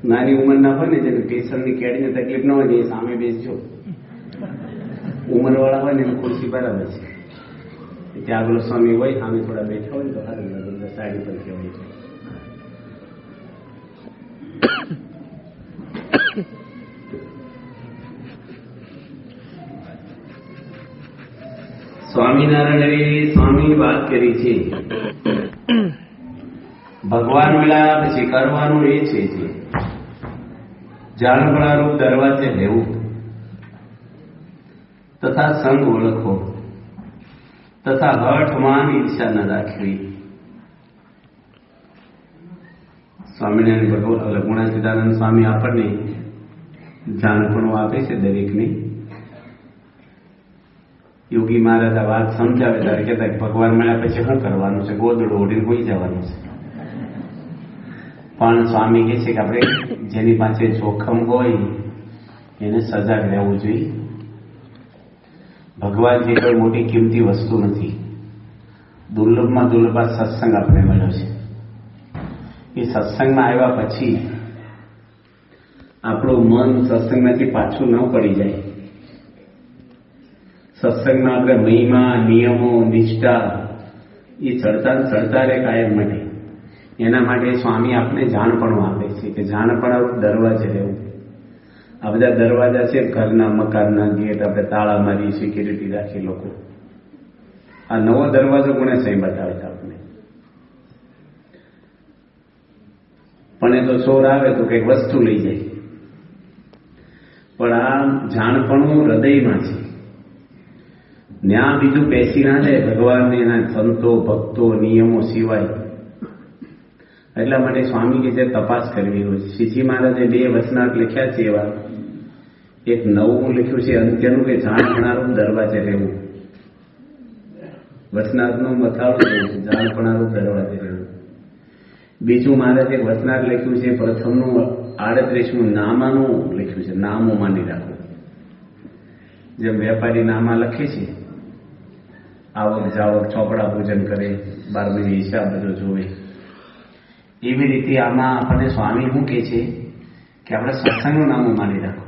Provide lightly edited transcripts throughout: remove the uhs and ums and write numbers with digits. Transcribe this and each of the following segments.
નાની ઉંમરના હોય ને જેને પેશન્ટની કેળીને તકલીફ ન હોય ને એ સામે બેસજો. ઉંમરવાળા હોય ને એની ખુરશી બરાબર છે. ત્યાં આગળ સ્વામી હોય સામે થોડા બેઠા હોય ને તો સારું લાગે. સાડી પર કહેવાય છે. સ્વામિનારાયણે સ્વામી વાત કરી છે ભગવાન મળ્યા પછી કરવાનું એ છે જે જાણપણારૂપ દરવાજે લેવું તથા સંગ ઓળખો તથા હઠમાન ઈર્ષા ન રાખવી. સ્વામિનારાયણ ભગવાન ગુણાતીતાનંદ સ્વામી આપણને જાણપણું આપે છે દરેકને. યોગી મહારાજ આ વાત સમજાવે ત્યારે કહેતા કે ભગવાન મળ્યા પછી શું કરવાનું છે? ગોદડું ઓઢીને હોઈ જવાનું છે. પણ સ્વામી કહે છે કે આપણે જેની પાસે જોખમ હોય એને સજાગ રહેવું જોઈએ. ભગવાન જે કોઈ મોટી કિંમતી વસ્તુ નથી. દુર્લભમાં દુર્લભ સત્સંગ આપણે મળ્યો છે. એ સત્સંગમાં આવ્યા પછી આપણું મન સત્સંગમાંથી પાછું ન પડી જાય. સત્સંગમાં આપણે મહિમા, નિયમો, નિષ્ઠા એ ચડતા રહે કાયમ માટે. એના માટે સ્વામી આપને જાણપણું આપે છે કે જાણપણ દરવાજે રહેવું. આ બધા દરવાજા છે ઘરના, મકાનના ગેટ, આપણે તાળા મારી સિક્યુરિટી રાખી લોકો. આ નવો દરવાજો કોણે સહી બતાવે છે આપણે? પણ એ તો ચોર આવે તો કંઈક વસ્તુ લઈ જાય. પણ આ જાણપણું હૃદયમાં છે. ત્યાં બીજું બેસી ના જાય ભગવાનને એના સંતો, ભક્તો, નિયમો સિવાય. એટલા માટે સ્વામી કે જે તપાસ કરવી હોય. શ્રીજી મહારાજે 2 વચનાર્થ લખ્યા છે એવા. એક નવું લખ્યું છે અંત્યનું કે જાણપણારૂપ દરવાજે રહેવું. વચનાર્થનું મથાળું છે જાણપણારૂપ દરવાજે રહેવું. બીજું મહારાજે એક વચનાર્થ લખ્યું છે પ્રથમનું 38મું નામાનું લખ્યું છે. નામો માની રાખવું. જેમ વેપારી નામા લખે છે, આવક જાવક ચોપડા પૂજન કરે, 12 હિસાબ બધો જોવે, એવી રીતે આમાં આપણને સ્વામી શું કહે છે કે આપણે સત્સંગનું નામું માની રાખો.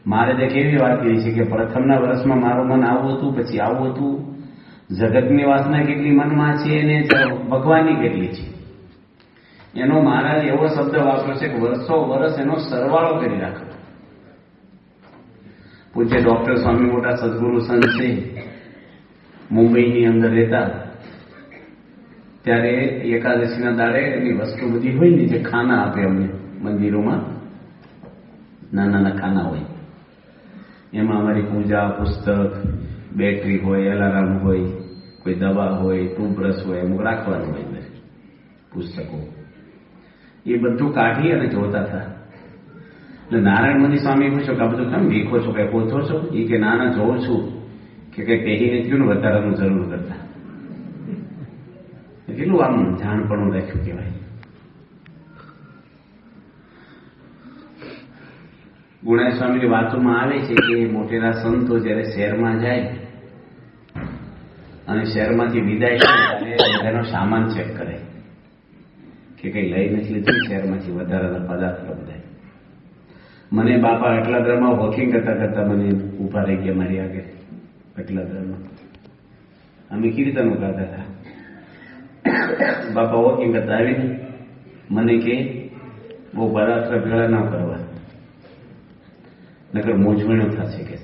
મારે એક એવી વાત કરી છે કે પ્રથમના વર્ષમાં મારું મન આવું હતું, પછી આવું હતું. જગતની વાસના કેટલી મનમાં છે અને ભગવાનની કેટલી છે એનો મહારાજ એવો શબ્દ વાપર્યો છે કે વર્ષો વર્ષ એનો સરવાળો કરી રાખો. પૂજ્ય ડોક્ટર સ્વામી મોટા સદગુરુ સંત છે, મુંબઈની અંદર રહેતા. ત્યારે એકાદશીના દાડે એની વસ્તુ બધી હોય ને જે ખાના આપે અમને મંદિરોમાં, નાના ખાના હોય, એમાં અમારી પૂજા, પુસ્તક, બેટરી હોય, એલાર્મ હોય, કોઈ દવા હોય, ટૂથબ્રશ હોય, અમુક રાખવાનું હોય અંદર પુસ્તકો. એ બધું કાઢી અને જોતા હતા. એટલે નારાયણ મુનિ સ્વામી પૂછો કે આ બધું કેમ દેખો છો, કઈ પોથો છો? એ કે નાના જોઉં છું કે કઈ પહેરીને થયું ને વધારાનું જરૂર કરતા. કેટલું આમ જાણપણું રાખ્યું કહેવાય. ગુણાય સ્વામીની વાતોમાં આવે છે કે મોટેરા સંતો જયારે શહેરમાં જાય અને શહેરમાંથી વિદાય થાય ત્યારે એનો સામાન ચેક કરે કે કઈ લઈ નથી લીધું શહેરમાંથી વધારાના પદાર્થો બધા. મને બાપા અટલાદરામાં વોકિંગ કરતા કરતા મને ઉભા રહી ગયા મારી આગળ. અટલાદરામાં અમે કીર્તનો ગાતા હતા. બાપા વોકિંગ કરતા આવીને મને કે બહુ પદાર્થ ભેળા ન કરવા, નકર મૂંઝવણો થશે કે.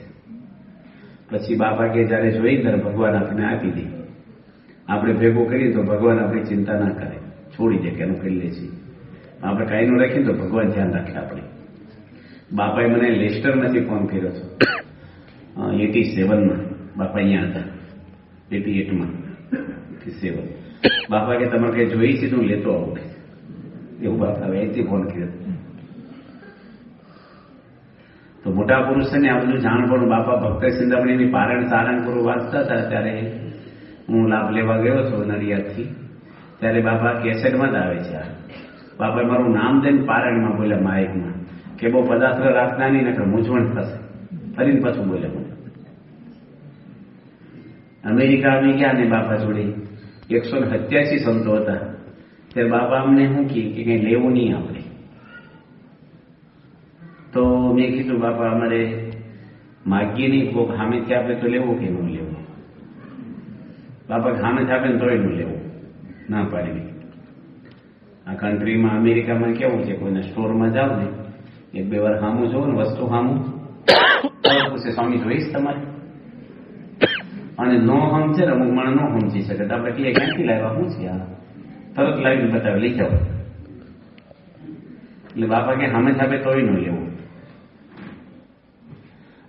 પછી બાપા કે જયારે જોઈ ત્યારે ભગવાન આપણે આપી દે. આપણે ભેગું કરીએ તો ભગવાન આપણી ચિંતા ના કરે, છોડી દે કે એનું કરી લે છે. આપણે કાંઈનું રાખીએ તો ભગવાન ધ્યાન રાખે આપણે. બાપાએ મને લેસ્ટરમાંથી ફોન કર્યો હતો 87માં. બાપા અહીંયા હતા 88માં 87. બાપા કે તમારે કઈ જોઈ છે તો હું લેતો આવું. એવું બાપા અહીંથી ફોન કર્યો. તો મોટા પુરુષને આ બધું જાણપણું. બાપા ભક્ત સિંધામણીની પારણ સારંગપુર વાંચતા હતા ત્યારે હું લાભ લેવા ગયો હતો નડિયાદથી. ત્યારે બાપા કેસેટમાં જ આવે છે. બાપાએ મારું નામ દઈને પારણમાં બોલ્યા માઇકમાં કે બહુ પદાર્થ રાખના નહીં નકર મૂંઝવણ થશે. ફરીને પાછું બોલ્યા મને. અમેરિકા આવી ગયા ને બાપા જોડે 187 સંતો હતા. ત્યારે બાપા અમને શું કહે કે કંઈ લેવું નહીં આપણે. તો મેં કીધું બાપા અમારે માગીએ નહીં, કોઈક સામેથી આપે તો લેવું કે ન લેવું? બાપા સામેથી આપે ને તોય ન લેવું, ના પાડી. આ કન્ટ્રીમાં અમેરિકામાં કેવું છે, કોઈને સ્ટોરમાં જાવ ને 1-2 વાર સામું જોવો ને વસ્તુ સામું પૂછે સ્વામી જોઈશ તમારે, અને નો સમજે ને અમુક માણસ નો સમજી શકે તો આપણે કહીએ ક્યાંથી લાવ્યા, શું છે આ, તરત લાવીને બતાવે લઈ જાઓ. એટલે બાપા કે સામે આપે તોય ન લેવું.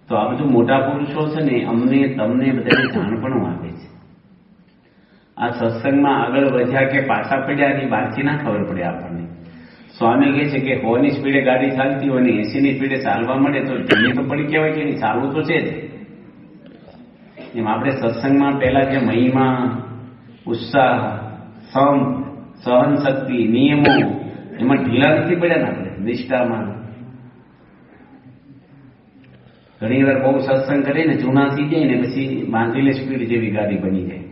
તો આ બધું મોટા પુરુષો છે ને અમને તમને બધાને જાણપણું આપે છે. આ સત્સંગમાં આગળ વધ્યા કે પાછા પડ્યા એની બહારથી ના ખબર પડે આપણને. સ્વામી કહે છે કે 100ની સ્પીડે ગાડી ચાલતી હોય ને 80ની સ્પીડે ચાલવા મળે તો ધીમી તો પડી કહેવાય કે નહીં, ચાલવું તો છે જ. એમ આપણે સત્સંગમાં પહેલા જે મહિમા, ઉત્સાહ, સહન શક્તિ, નિયમો એમાં ઢીલા નથી પડ્યા ને આપણે નિષ્ઠામાં. ઘણી વાર બહુ સત્સંગ કરીને જૂના થઈ જાય ને પછી બાંધેલી સ્પીડ જેવી ગાડી બની જાય.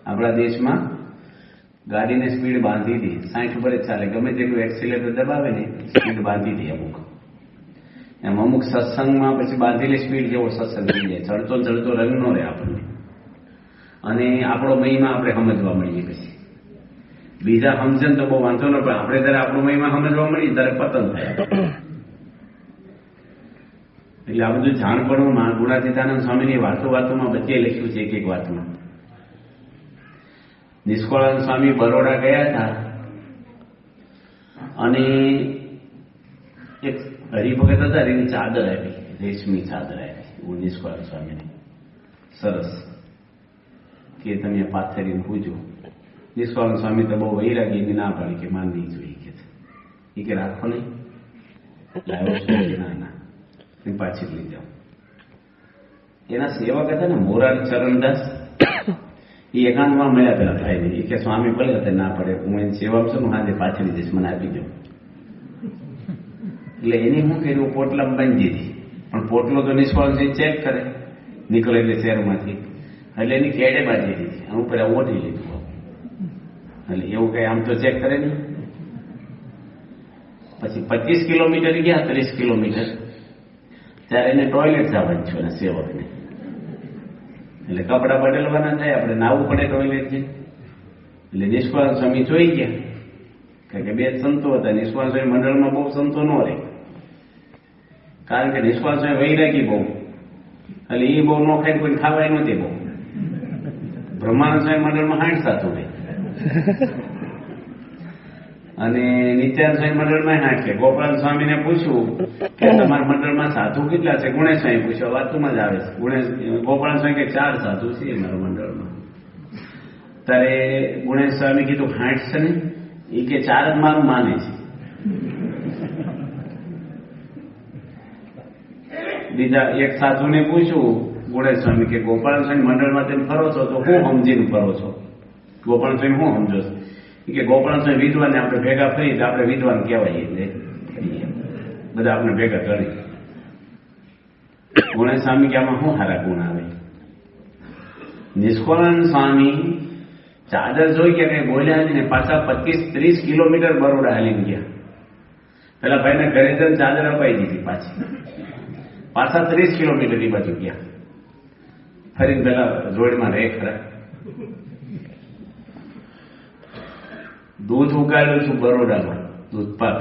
આપણા દેશમાં ગાડીને સ્પીડ બાંધી દી 60 ઉપર જ ચાલે, ગમે તેટલું એક્સિલેટર દબાવે ને સ્પીડ બાંધી દે અમુક. એમ અમુક સત્સંગમાં પછી બાંધેલી સ્પીડ જેવો સત્સંગ થઈ જાય, ચડતો ચડતો રંગ નો રહે આપણને, અને આપણો મહિમા આપણે સમજવા મળીએ. પછી બીજા સમજણ તો બહુ વાંધો ન, પણ આપણે જયારે આપણો મહિમા સમજવા મળીએ ત્યારે પતન થાય. એટલે આ બધું જાણપણું ગુણાતીતાનંદ સ્વામીની વાતોમાં બધે લખ્યું છે. એક વાતમાં નિષ્કળાનંદ સ્વામી બરોડા ગયા હતા અને એક હરિભગત હતા, એની ચાદર આવી, રેશમી ચાદર આવી નિષ્કળાનંદ સ્વામીને, સરસ, કે તમે પાથરીને પૂજો. નિષ્કળાનંદ સ્વામી તો બહુ વૈરાગી એની ના પાડી કે માન નહીં જોઈએ, કે રાખો નહીં, લાવ્યો છો કે ના પાછી લઈ જાઓ. એના સેવક હતા ને મોરારી ચરણદાસ, એ એકાંતમાં મળ્યા પેલા ભાઈને, એ કે સ્વામી ભલે હતા ના પડે, હું એની સેવા છું, હું આજે પાછળ જઈશ, મને આપી દઉં. એટલે એને શું કર્યું, પોટલામાં બાંધી દીધી, પણ પોટલો તો નિષ્ફળ ચેક કરે નીકળે એટલે શહેરમાંથી, એટલે એની કેડે બાંધી દીધી, આમ ઉપર ઓઢી લીધું. એટલે એવું કઈ આમ તો ચેક કરે નહીં. પછી 25 કિલોમીટર ગયા, 30 કિલોમીટર, ત્યારે એને ટોયલેટ જવાનું છે એના સેવકને. એટલે કપડા બદલવાના થાય, આપણે નાવું પડે ટોયલેટ છે. એટલે નિષ્કળાનંદ સ્વામી જોઈ ગયા, કારણ કે 2 સંતો હતા. નિષ્કળાનંદ સ્વામી મંડળમાં બહુ સંતો ન રહે, કારણ કે નિષ્કળાનંદ સ્વામી વૈરાગી બહુ, એટલે એ બહુ ન ખાય, કોઈ ખાવાય નહોતી બહુ. બ્રહ્માનંદ સ્વામી મંડળમાં 60 સાધુ રહે, અને નિત્યાનંદ સ્વામી મંડળમાં 60. ગોપાલ સ્વામીને પૂછ્યું કે તમારા મંડળમાં સાધુ કેટલા છે? ગુણેશ સ્વામી પૂછ્યું, વાતમાં જ આવે છે. ગોપાલ સ્વામી કે 4 સાધુ છે મારા મંડળમાં. ત્યારે ગુણેશ સ્વામી કીધું 60 છે ને? એ કે 4 જ મારું માને છે. બીજા એક સાધુને પૂછ્યું ગુણેશ સ્વામી કે ગોપાલ સ્વામી મંડળમાં તમે ફરો છો તો હું સમજીને ફરો છો? ગોપાલ સ્વામી હું સમજો છો? કે ગોપાલ સ્વામી વિદ્વાનને આપણે ભેગા ફરી તો આપણે વિદ્વાન કહેવાય, એટલે બધા આપણે ભેગા કરી. ગુણેશ સ્વામી કે આમાં શું સારા ગુણ આવે? નિષ્કળાનંદ સ્વામી ચાદર જોઈ કે કઈ બોલ્યા ને પાછા 25-30 કિલોમીટર બરોડા હાલીને ગયા. પેલા ભાઈને ઘરે જઈને ચાદર અપાઈ દીધી, પાછા 30 કિલોમીટર ની બાજુ ગયા, ફરીને પેલા રોડમાં રહે ખરા. દૂધ ઉગાડ્યું છું બરોડામાં, દૂધપાક.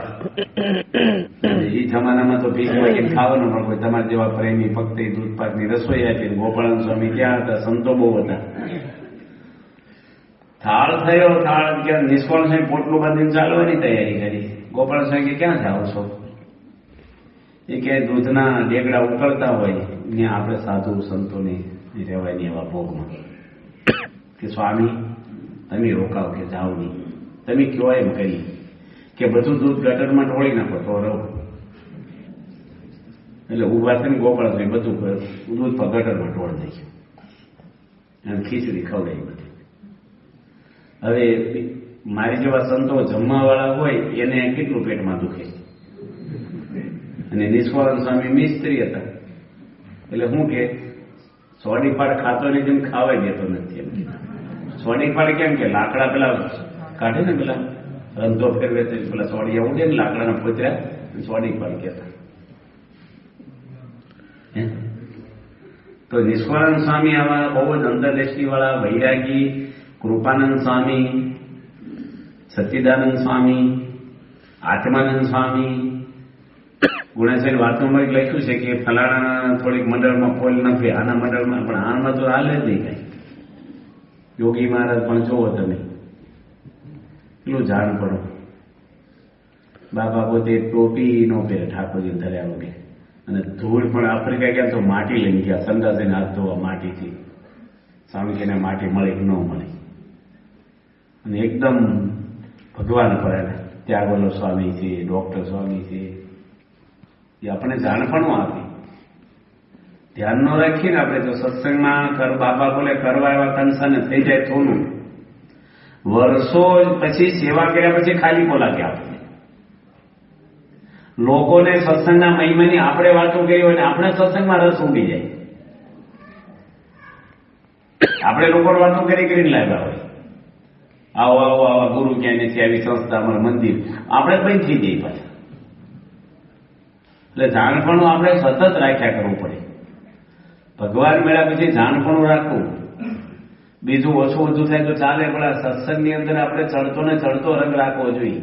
એ જમાનામાં તો ભીખ વાગીને ખાવાનું, પણ કોઈ તમારા જેવા પ્રેમી ફક્ત એ દૂધપાકની રસોઈ આપી. ગોપાળાનંદ સ્વામી ક્યાં હતા? સંતો બહુ હતા. થાળ થયો, થાળ ક્યાં નિષ્ફળ સ્વામી પોટલું બાંધીને ચાલવાની તૈયારી કરી. ગોપાલ સ્વામી કે ક્યાં જાઓ છો? એ કે દૂધના ડેગડા ઉકળતા હોય ને આપણે સાધુ સંતોને રહેવાય નહીં એવા ભોગમાં. કે સ્વામી તમે રોકાવ, કે જાઓ નહીં, તમે કયો એમ કરી કે બધું દૂધ ગટરમાં ઢોળી નાખો તો રહો. એટલે ઉભા થઈને ગોપાલ સ્વામી બધું દૂધ ગટરમાં ઢોળ નાખ્યું અને ખીચડી ખવડાવી બધી. હવે મારી જેવા સંતો જમવા વાળા હોય એને કેટલું પેટમાં દુખે. અને નિષ્કળાનંદ સ્વામી મિસ્ત્રી હતા, એટલે શું કે સોડીફાડ ખાતો ને જેમ ખાવાય દેતો નથી. સોડીફાડ કેમ કે લાકડા પેલા કાઢે ને પેલા રંધો ફેરવે તો પેલા સોડિયા ઉડે ને લાકડાના પોતરા સોડી પણ કહેતા. તો નિષ્કળાનંદ સ્વામી આવા બહુ જ અંતરદ્રષ્ટિ વાળા વૈરાગી, કૃપાનંદ સ્વામી, સચ્ચિદાનંદ સ્વામી, આત્માનંદ સ્વામી, ગુણાચાર્ય વાતોમાં લખ્યું છે કે ફલાણા થોડીક મંડળમાં ફોલ નથી, આના મંડળમાં, પણ આમાં તો હાલે જ નહીં કઈ. યોગી મહારાજ પણ જોવો તમે એટલું જાણ પડો. બાપા પોતે ટોપી નો પહેરે ઠાકોરજી ધર્યા વગર, અને ધૂળ પણ આફ્રિકા ગયા તો માટી લઈને ગયા, સંદાસીને હાથ ધોવા માટીથી. સ્વામી કે માટી મળે કે ન મળે, અને એકદમ ભગવાન પર ત્યાગોલો સ્વામી છે, ડોક્ટર સ્વામી છે, એ આપણે જાણપણું આપી. ધ્યાન ન રાખીએ ને આપણે તો સત્સંગમાં બાપા બોલે કરવા એવા કંસાને થઈ જાય થોડું. વર્ષો પછી સેવા કર્યા પછી ખાલી બોલા કે આપણે લોકોને સત્સંગના મહિમાની આપણે વાતો કરી હોય ને આપણે સત્સંગમાં રસ ઉડી જાય. આપણે લોકો વાતો કરીને લાવ્યા હોય, આવો આવો આવા ગુરુ ક્યાં નથી, આવી સંસ્થા, અમારું મંદિર, આપણે બંધ થઈ જઈએ પાછા. એટલે જાણપણું આપણે સતત રાખ્યા કરવું પડે. ભગવાન મળ્યા પછી જાણપણું રાખવું. બીજું ઓછું ઓછું થાય તો ચાલે, પણ આ સત્સંગની અંદર આપણે ચડતો ને ચડતો રંગ રાખવો જોઈએ.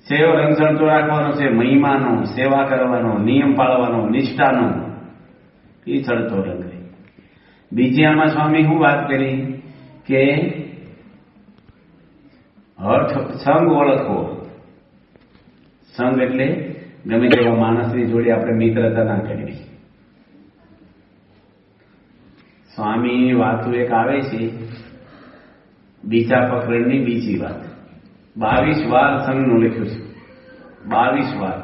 સેવો રંગ ચડતો રાખવાનો છે, મહિમાનો, સેવા કરવાનો, નિયમ પાળવાનો, નિષ્ઠાનો, એ ચડતો રંગ. બીજી આમાં સ્વામી શું વાત કરી કે સંગ ઓળખવો. સંગ એટલે ગમે તેવા માણસની જોડે આપણે મિત્રતા ના કરવી. સ્વામી વાતો એક આવે છે, બીજા પકડની બીજી વાત. 22 વાર સંઘનું લખ્યું છે, 22 વાર.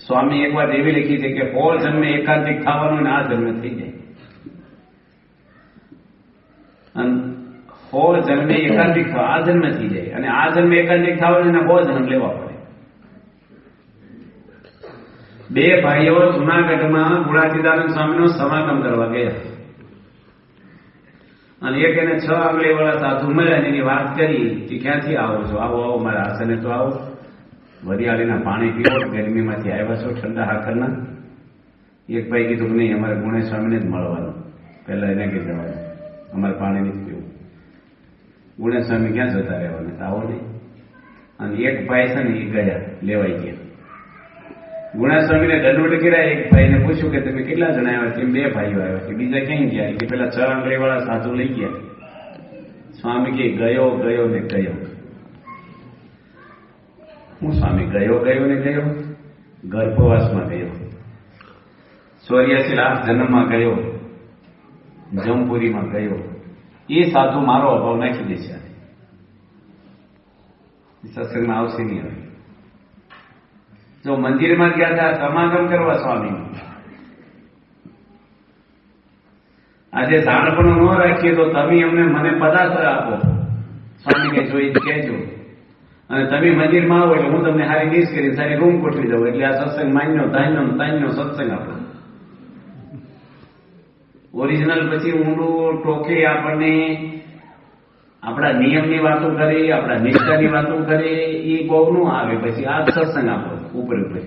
સ્વામી એક વાત એવી લખી છે કે 100 જન્મે એકાંતિક થવાનું ને આ જન્મે થઈ જાય. 100 જન્મે એકાંતિક થવા આ જન્મે થઈ જાય, અને આ જન્મે એકાંતિક થવાનું એને 100 જન્મ લેવા પડે. બે ભાઈઓ જુનાગઢમાં ગુણાતીતાનંદ સ્વામીનો સમાગમ કરવા ગયા, અને એક એને 6 આંગળી વાળા સાધુ મળ્યા, એની વાત કરી કે ક્યાંથી આવો છો? આવો આવો મારા આસને તો આવો, વરિયાળીના પાણી પીવો, ગરમીમાંથી આવ્યા છો ઠંડા હાકરના. એક ભાઈ કીધું કે નહીં, અમારે ગુણેશ સ્વામીને જ મળવાનું, પહેલા એને કહી જવાનું, અમારે પાણી નથી પીવું. ગુણેશ સ્વામી ક્યાં જતા રહેવાના, આવો નહીં. અને એક ભાઈ છે ને એ ગયા, લેવાઈ ગયા. ગુણેશ સ્વામીને દંડવટ કર્યા. એક ભાઈને પૂછ્યું કે તમે કેટલા જણા આવ્યા? કે 2 ભાઈઓ આવ્યા. કે બીજા ક્યાં ગયા? કે પેલા 6 આંગળી વાળા સાધુ લઈ ગયા. સ્વામી કે ગયો ગયો ને ગયો. હું સ્વામી ગયો ગયો ને ગયો? ગર્ભવાસમાં ગયો, 84 લાખ જન્મમાં ગયો, જમપુરીમાં ગયો. એ સાધુ મારો અભાવ નાખી દેશે, સત્સંગમાં આવશે નહીં. હવે જો મંદિરમાં ગયા હતા સમાગમ કરવા સ્વામી, આજે જાણપણું ન રાખીએ તો તમે અમને મને પદાર્થ આપો, સ્વામી કે જોઈ કહેજો. અને તમે મંદિરમાં આવો એટલે હું તમને સારી ડીશ કરી સારી રૂમ ગોઠવી દઉં, એટલે આ સત્સંગ માન્યો તાન્યો સત્સંગ આપો. ઓરિજિનલ પછી ઊંડું ટોકે આપણને આપણા નિયમની વાતો કરી, આપણા નિષ્ઠાની વાતો કરી, એ બહુ નું આવે. પછી આ સત્સંગ આપો ઉપર ઉપર.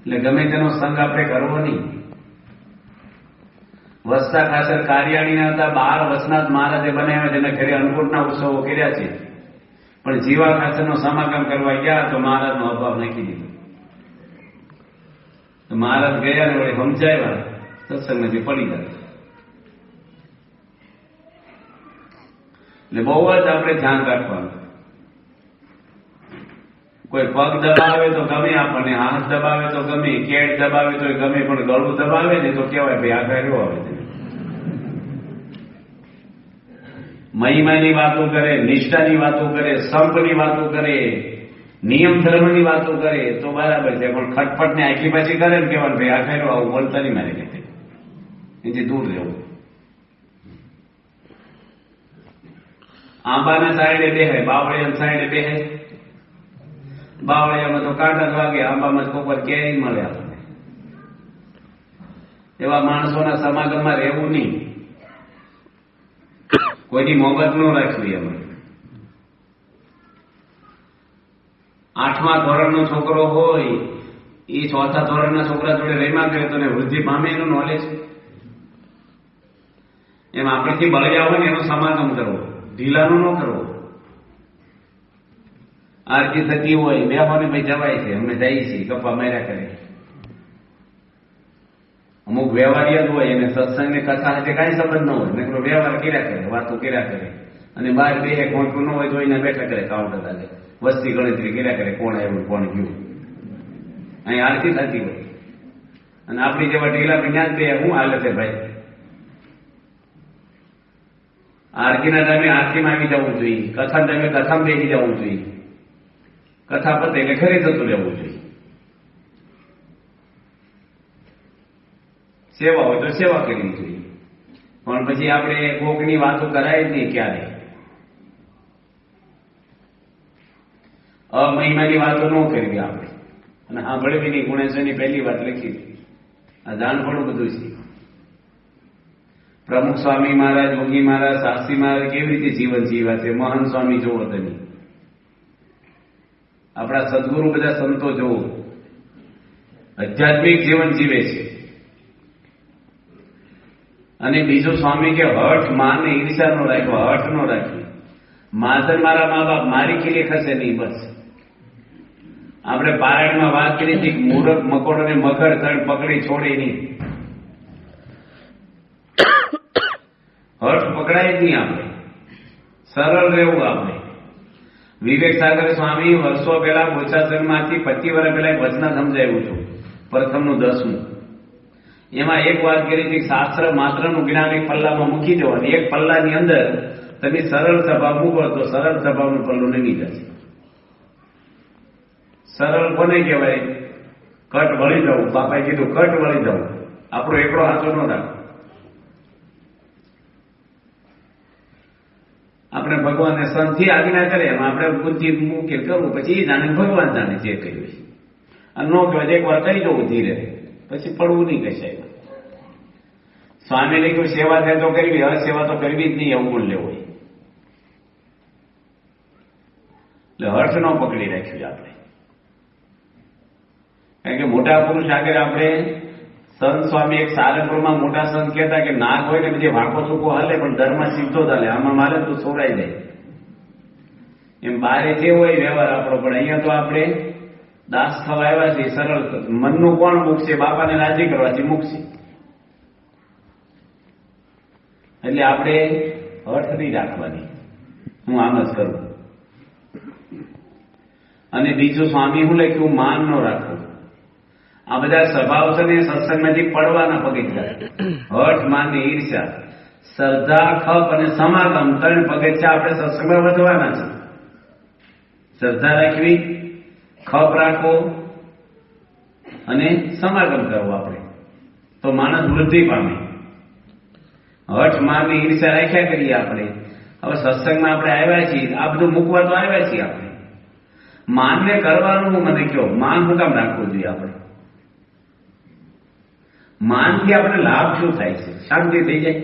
એટલે ગમે તેનો સંગ આપણે કરવો નહીં. વસતા ખાસર કાર્યાણીના હતા 12 વસનાથ મહારાજે બનાવ્યા, જેના ઘરે અન્નકૂટના ઉત્સવો કર્યા છે. પણ જીવા ખાસરનો સમાગમ કરવા ગયા તો મહારાજનો અભાવ નાખી દીધો. તો મહારાજ ગયા ને વળી સમજાવ્યા, સત્સંગમાંથી પડી જાય. એટલે બહુ જ આપણે ધ્યાન રાખવાનું. કોઈ પગ દબાવે તો ગમે, આપણને હાથ દબાવે તો ગમે, કેટ દબાવે તો ગમે, પણ ગળું દબાવે ને તો કહેવાય ભાઈ આ કર્યો આવે છે. મહિમાની વાતો કરે, નિષ્ઠાની વાતો કરે, સંપની વાતો કરે, નિયમ ધર્મની વાતો કરે તો બરાબર છે. પણ ખટપટ ને આખી પાછી કરે ને કહેવાનું ભાઈ આ કર્યો, આવું બોલતા નહીં મારે કે એથી દૂર રહેવું. આંબાના સાઈડે બેહે, બાવળિયા સાઈડે બેહે. બાવળિયામાં તો કાંટા જ વાગે, આંબામાં કોપર ક્યાંય મળે આપણને. એવા માણસોના સમાગમમાં રહેવું નહીં. કોઈની મોહબત ન રાખવી. એમાં 8મા ધોરણનો છોકરો હોય એ 4થા ધોરણના છોકરા જોડે રમ્યા કરે તો વૃદ્ધિ પામે એનું નોલેજ. એમ આપણેથી બળ્યા હોય ને એનું સમાગમ કરવો, ઢીલાનું ન કરવો. આરતી થતી હોય બેહોને ભાઈ જવાય છે, અમે જઈએ છીએ, ગપ્પા માર્યા કરે. અમુક વ્યવહારિયા જ હોય એને સત્સંગને કથા સાથે કાંઈ સંબંધ ન હોય, નકરો વ્યવહાર કર્યા કરે, વાતો કર્યા કરે અને બહાર બે કોણ ન હોય તો એને બેઠા કરે કાઉન્ટર લાગે, વસ્તી ગણતરી કર્યા કરે, કોણ આવ્યું કોણ ગયું. અહીં આરતી થતી હોય અને આપણી જેવા ઢીલા જ્ઞાન બે શું હાલે છે ભાઈ? આરતીના ટાઈમે આરતીમાં આવી જવું જોઈએ, કથા ટાઈમે કથામાં બેસી જવું જોઈએ, કથા પતે એટલે ઘરે જતું રહેવું જોઈએ. સેવા હોય તો સેવા કરવી જોઈએ, પણ પછી આપણે કોકની વાતો કરાય જ નહીં ક્યારે. અમહિમાની વાતો ન કરવી આપણે. અને આ બળવીની ગુણેશ્વરની પહેલી વાત લખી, આ જાણપણું બધું છે. પ્રમુખ સ્વામી મહારાજ, યોગી મહારાજ, શાસ્ત્રી મહારાજ કેવી રીતે જીવન જીવ્યા છે, મહાન સ્વામી જોવો તમે, આપણા સદગુરુ બધા સંતો જોવો, આધ્યાત્મિક જીવન જીવે છે. અને બીજું સ્વામી કે હઠ માને ઈર્ષા નો રાખ્યો, હઠ નો રાખી. માતર મારા મા બાપ મારી ખીલે ખસે નહીં, બસ. આપણે પારાયણમાં વાત કરી હતી, મૂરખ મકોડ અને મકર તણ પકડી છોડે નહીં. હઠ પકડાય જ નહીં. આપણે સરળ રહેવું. આપણે વિવેક સાગર સ્વામી વર્ષો પહેલા બોચાસનમાંથી 25 વર્ષ પહેલા એક વચના સમજાવ્યું છું, પ્રથમનું 10મું. એમાં એક વાત કરી હતી, શાસ્ત્ર માત્રનું જ્ઞાન એક પલ્લામાં મૂકી દો અને એક પલ્લાની અંદર તમે સરળ સ્વભાવ મૂકો તો સરળ સ્વભાવનું પલ્લું નમી જશે. સરળ કોને કહેવાય? કટ વળી જવું. બાપાએ કીધું કટ વળી જવું. આપણો એકડો હાથો ન રાખો. આપણે ભગવાનને સંતથી આજ્ઞા કરે એમાં આપણે બુદ્ધિ મૂકી કરવું, પછી એ જાણે ભગવાન જાણે જે કહ્યું છે. અને ન કહેવાય એક વાર કહી જવું ધીરે, પછી પડવું નહીં કશાય. સ્વામી લખ્યું સેવા થાય તો કરવી, હવે સેવા તો કરવી જ નહીં એવું ગુણ લેવો. એટલે હર્ષ ન પકડી રાખ્યું આપણે. કારણ કે મોટા પુરુષ આગળ આપણે સંત સ્વામી એક સારંગપુરમાં મોટા સંત કહેતા કે નાગ હોય ને બધી વાંકો ચૂકો હાલે પણ ધર્મ સીધો ચાલે, આમાં મારે તો છોડાઈ જાય. એમ બારે જે હોય વ્યવહાર આપણો, પણ અહીંયા તો આપણે દાસ થવા આવ્યા છીએ. સરળ મનનું કોણ મૂકશે? બાપાને રાજી કરવાથી મૂકશે. એટલે આપણે હઠ નહીં રાખવાની, હું આમ જ કરું. અને બીજું સ્વામી હું લખ્યું, માન ન રાખવું. આ બધા સ્વભાવ છે ને સત્સંગમાંથી પડવાના પગથિયા. હઠ, માન ને ઈર્ષા, શ્રદ્ધા, ખપ અને સમાગમ 3 પગથિયા આપણે સત્સંગમાં વધવાના છે. શ્રદ્ધા રાખવી, ખપ રાખવો અને સમાગમ કરવો આપણે, તો માણસ વૃદ્ધિ પામે. હઠ, માન ને ઈર્ષા રાખ્યા કરીએ આપણે. હવે સત્સંગમાં આપણે આવ્યા છીએ, આ બધું મૂકવા તો આવ્યા છીએ આપણે. માનને કરવાનું હું મને કહો, માન હું કામ રાખવું જોઈએ આપણે? માનથી આપણે લાભ શું થાય છે? શાંતિ થઈ જાય.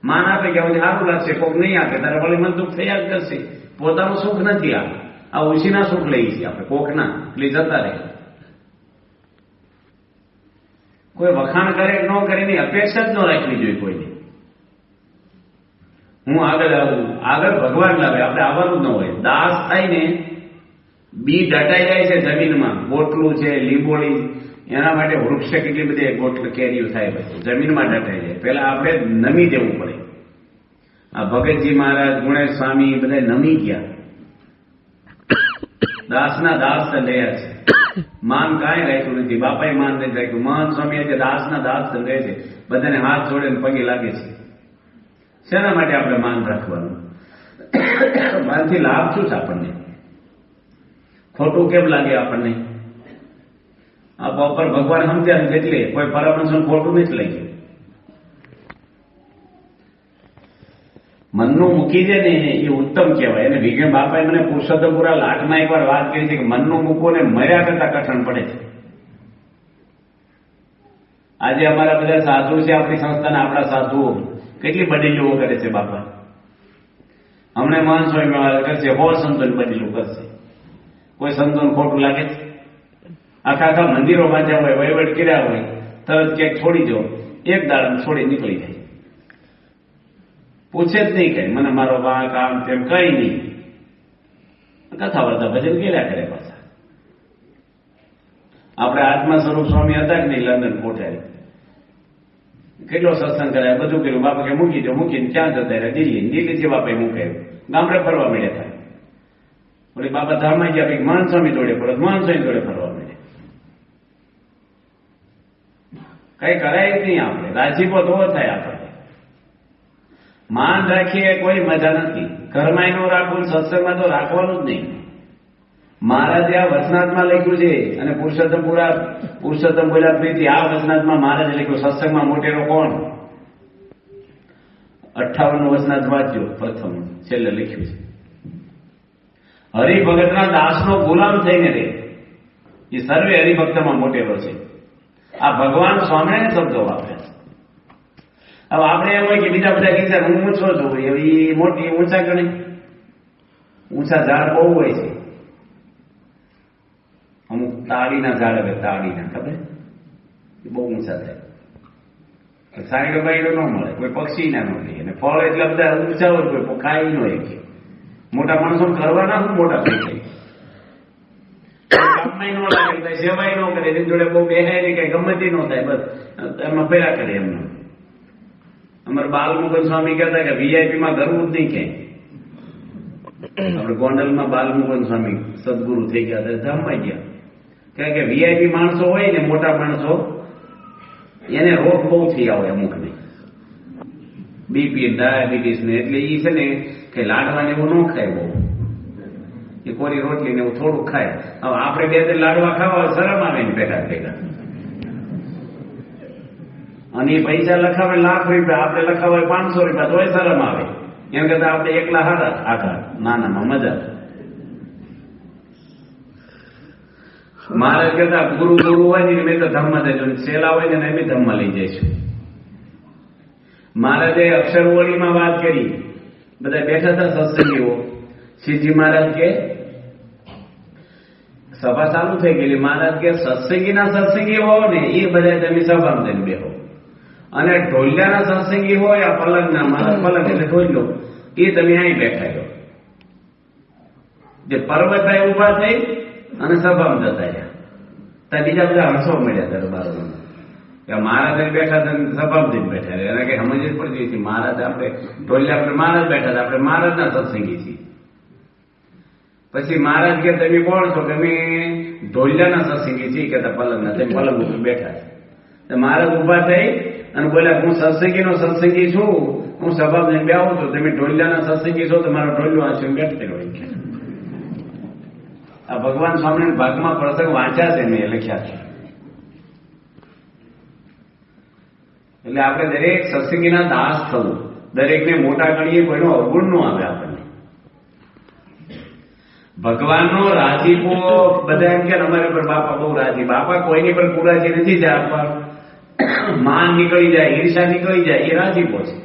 માન આપે કે સારું લાગશે, કોક નહીં આપે તારે વળી મન દુઃખ થયા જ કરશે. પોતાનું સુખ નથી આ ઉછીના સુખ લઈએ છીએ આપણે, કોકના એટલે જતા રહે. કોઈ વખાણ કરે ન કરે એની અપેક્ષા જ ન રાખવી જોઈએ કોઈને. હું આગળ આવું, આગળ ભગવાન લાવે, આપણે આવવાનું જ ન હોય. દાસ થાય ને બી દટાઈ જાય છે જમીનમાં, ગોટલું છે, લીંબોળી, એના માટે વૃક્ષ કેટલી બધી ગોટલ કેરીઓ થાય, પછી જમીનમાં દટાઈ જાય. પેલા આપણે નમી દેવું પડે. આ ભગતજી મહારાજ, ગુણેશ સ્વામી બધા નમી ગયા, દાસના દાસ થયા છે. માન કાંઈ રાખ્યું નથી, બાપાએ માન નથી રાખ્યું. મહાન સ્વામી આજે દાસના દાસ રહે છે, બધાને હાથ જોડે ને પગે લાગે છે. શેના માટે આપણે માન રાખવાનું? માનથી લાભ શું છે આપણને? ખોટું કેમ લાગે આપણને? આ ઉપર ભગવાન સમજ્યા એટલે કોઈ પરમહંસનું ખોટું નથી લાગ્યું. મનનું મૂકી દે ને એ ઉત્તમ કહેવાય. અને વિજય બાપાએ મને પુરુષોત્તમપુરા લાટમાં એકવાર વાત કરી છે કે મનનું મૂકવું ને મર્યા કરતા કઠણ પડે છે. આજે અમારા બધા સાધુ છે, આપણી સંસ્થાના આપણા સાધુઓ, કેટલી બદલીઓ કરે છે બાપા. હમણાં મહાન સ્વામી મહારાજ કરશે 100 સંતોની બદલીઓ કરશે. કોઈ સંતોને ખોટું લાગે છે? આખા આખા મંદિરો બાંધ્યા હોય, વહીવટ કર્યા હોય, તરત ક્યાંક છોડી દો, એક દાડા છોડી નીકળી જાય. પૂછે જ નહીં કઈ, મને મારો વાંક આમ તેમ કઈ નહીં. કથા વાર્તા ભજન કર્યા કરે પાછા. આપણે આત્મા સ્વરૂપ સ્વામી હતા કે નહીં લંડન કોઠારી, કેટલો સત્સંગ કરાય, બધું કર્યું. બાપા કે મૂકી દો, મૂકીને ક્યાં જતા રહ્યા? દિલ્હી બાપાએ મૂકાયું, ગામડે ફરવા મળ્યા હતા. બોલે બાપા ધામમાં ગયા, કંઈક મહાન સ્વામી જોડે ફરવા, મહાન સ્વામી જોડે ફરવા મળ્યા. કઈ કરાય જ નહીં. આપણે રાજીપો તો થાય. આપણે માન રાખીએ કોઈ મજા નથી. ઘરમાં નો રાખવું, સત્સંગમાં તો રાખવાનું જ નહીં. મહારાજે આ વચનાથમાં લખ્યું છે, અને પુરુષોત્તમ બોલ્યા પ્રીતિ, આ વચનાથમાં મહારાજે લખ્યું. સત્સંગમાં મોટેરો કોણ? 58નું વચનાથ વાંચ્યો, પ્રથમ છેલ્લે લખ્યું છે. હરિભગતના દાસનો ગુલામ થઈને રે, એ સર્વે હરિભક્તમાં મોટેરો છે. આ ભગવાન સ્વામિનારાયણ શબ્દો વાપરે છે. હવે આપણે એમ હોય કે બીજા બધા કીધા હું ઊંચો છું, એ મોટી ઊંચા ગણી. ઊંચા ઝાડ બહુ હોય છે. અમુક તાળીના ઝાડ હવે તાળીના, ખબર એ બહુ ઊંચા થાય. સાઈડો બાઈડો ન મળે, કોઈ પક્ષી ના ન લે, અને ફળ એટલા બધા ઊંચા હોય, કોઈ ખાઈ ન હોય. મોટા માણસો કરવાના શું મોટા થઈ જાય, કામમાં ન લાગે, સેવાય ન કરે, એની જોડે બહુ બેહાય નહીં, કઈ ગમતી ન થાય, બસ એમાં ફેરા કરે. એમને અમારે બાલમુકુંદ સ્વામી કહેતા કે વીઆઈપી માં કરવું જ નહીં ક્યાંય. આપણે ગોંડલમાં બાલમુકુંદ સ્વામી સદગુરુ થઈ ગયા હતા, ધામમાં ગયા. કારણ કે વીઆઈપી માણસો હોય ને, મોટા માણસો, એને રોગ બહુ થઈ આવે અમુકને, બીપી ડાયાબિટીસ ને. એટલે એ છે ને કે લાડવાને એવું ન ખાય બહુ, એ કોરી રોટલી ને એવું થોડુંક ખાય. હવે આપણે બે લાડવા ખાવા શરમ આવે ને ભેગા ભેગા. અને એ પૈસા લખાવે ₹1,00,000, આપણે લખાવે ₹500, તો શરમ આવે. એમ કરતા આપણે એકલા હારા આઘાત નાનામાં મજા. મહારાજ કહેતા ગુરુ હોય ને મેં તો ધર્મમાં જઈશું, સેલા હોય ને એમ ધર્મમાં લઈ જઈશું. મહારાજે અક્ષરવળીમાં વાત કરી, બધા બેઠા હતા સત્સંગીઓ. શ્રીજી મહારાજ કે સભા ચાલુ થઈ ગયેલી. મહારાજ કે સત્સંગીના સત્સંગી હો ને એ બધા તમે સભામાં જઈને બેહો, અને ઢોલિયાના સત્સંગી હોય આ પલંગના, મારા પલંગ એટલે ઢોલ્યો, એ તમે અહીં બેઠા છો. જે પર્વતભાઈ ઉભા થઈ અને સભામાં જતા રહ્યા, ત્યાં બીજા બધા હસવા મળ્યા દરબારોમાં કે મહારાજ બેઠા હતા, સભામાં જઈને બેઠા રહ્યા. એને કઈ સમજ જ પડતી હતી, મહારાજ આપણે ઢોલિયા, આપણે મહારાજ બેઠા હતા, આપણે મહારાજના સત્સંગી છીએ. પછી મહારાજ કે તમે કોણ છો? કે અમે ઢોલિયાના સત્સંગી છીએ. કહેતા પલંગના, તમે પલંગ ઉપર બેઠા છે. મહારાજ ઉભા થઈ અને બોલ્યા હું સત્સંગીનો સત્સંગી છું, હું સભામાં જઈને બેહું છું, તમે ઢોલિયાના સત્સંગી છો, તમારો ઢોલિયો આ છે બેઠેલો હોય. આ ભગવાન સ્વામિનારાયણ ભાગમાં પ્રસંગ વાંચ્યા છે, મેં લખ્યા છે. એટલે આપણે દરેક સત્સંગીના દાસ થવું, દરેકને મોટા ગણીએ, કોઈનો અવગુણ ન આવે. આપણને ભગવાનનો રાજીપો, બધા એમ કે અમારી પર બાપા બહુ રાજી. બાપા કોઈની પર પુરાજી નથી જાય. માન નીકળી જાય, ઈર્ષા નીકળી જાય, એ રાજીપો છે.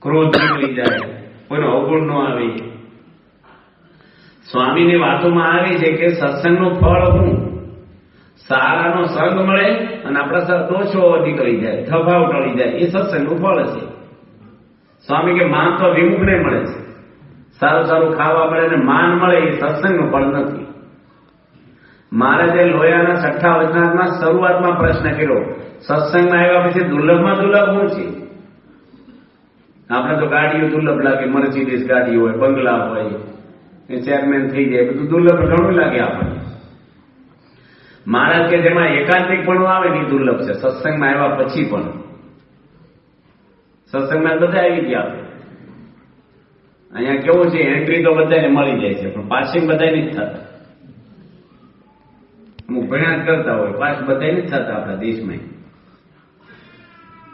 ક્રોધ નીકળી જાય, કોઈનો અવગુણ ન આવે. સ્વામીની વાતોમાં આવે છે કે સત્સંગનું ફળ શું? સારાનો સંગ મળે અને આપણા દોષો નીકળી જાય, થભાવ ટળી જાય, એ સત્સંગનું ફળ છે. સ્વામી કે માન તો વિમુખને મળે છે, સારું સારું ખાવા મળે ને માન મળે, એ સત્સંગનું ફળ નથી. મહારાજે લોયાના 6ઠ્ઠા વચનાથમાં શરૂઆતમાં પ્રશ્ન કર્યો, સત્સંગમાં આવ્યા પછી દુર્લભમાં દુર્લભ શું છે? આપણે તો ગાડીઓ દુર્લભ લાગે, મર્સિડીઝ ગાડી હોય, બંગલા હોય, ચેરમેન થઈ જાય, બધું દુર્લભ ઘણું લાગે આપણને. મહારાજ કે જેમાં એકાંતિક પણ આવે ને એ દુર્લભ છે. સત્સંગમાં આવ્યા પછી પણ, સત્સંગમાં બધા આવી ગયા. અહીંયા કેવું છે, એન્ટ્રી તો બધાને મળી જાય છે, પણ પાસિંગ બધા નથી થતા. અમુક ભણ્યા જ કરતા હોય, પાસ બધા નથી થતા આપણા દેશમાં.